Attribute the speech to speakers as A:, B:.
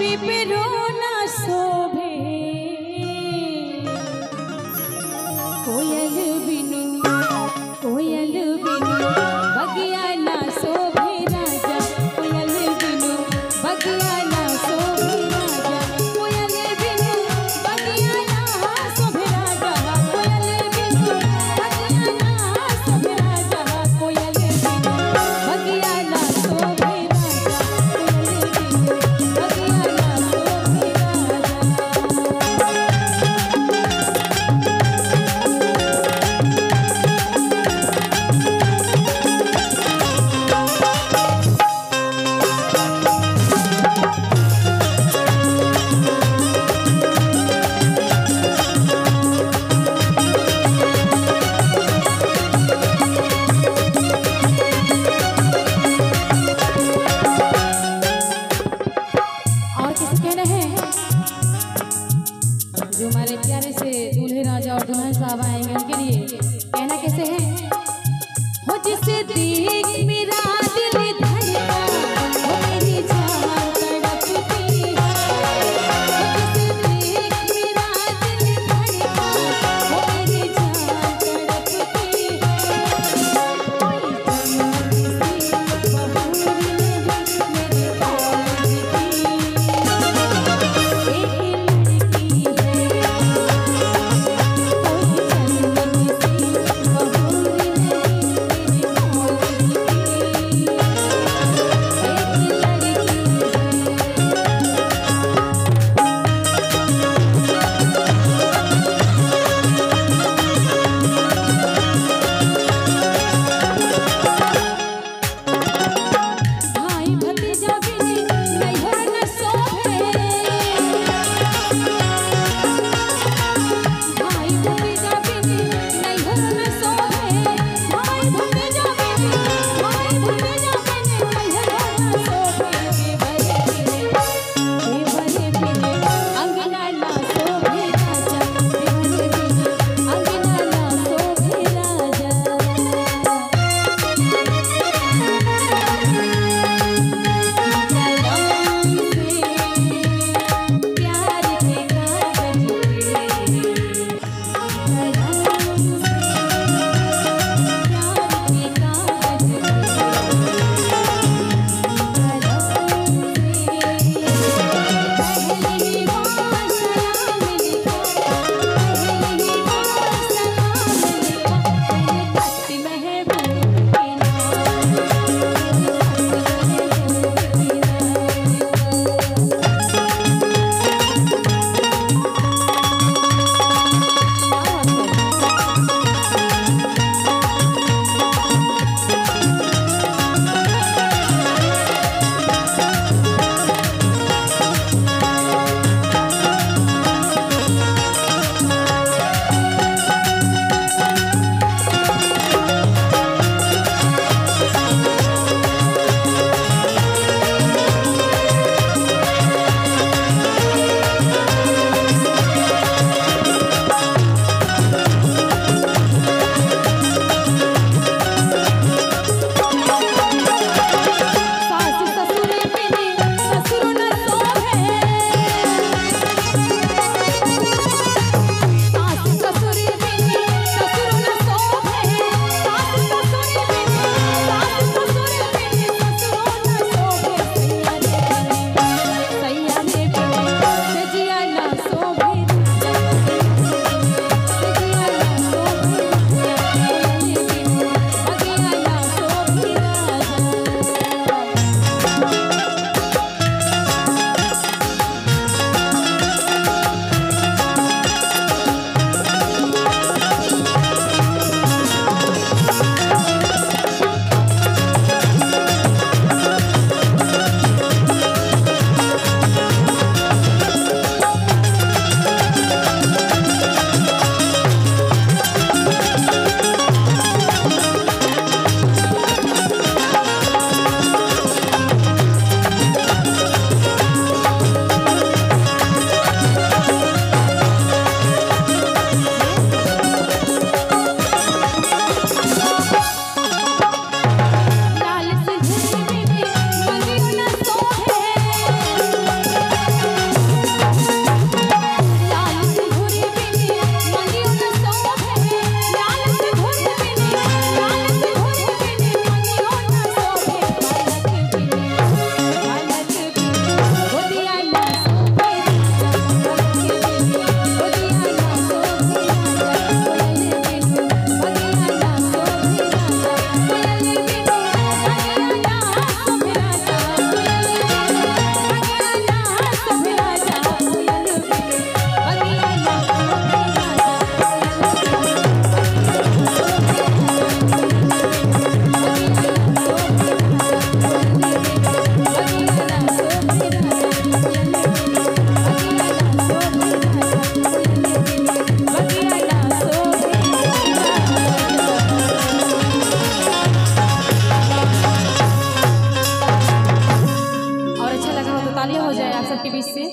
A: छाती पे रोना शोभे कोयल बिनु बगिया ना शोभे राजा कोयल बिनु बगिया ना शोभे राजा कोयल बिनु बगिया ना शोभे राजा कोयल बिनु बगिया ना शोभे राजा कोयल बिनु बगिया ना शोभे राजा कोयल बिनु बगिया ना शोभे जो हमारे प्यारे से दूल्हे राजा और दुल्हन साहब आएंगे उनके लिए कहना कैसे है। हो जिसे देख मेरा दिल धड़का वो मेरी जान तड़पती है। हो जिसे देख मेरा दिल धड़का वो मेरी जान तड़पती है। कोई जन्नत सी बहूर नहीं मेरे कॉलेज की एक लड़की है। कोई जन्नत के बीच से।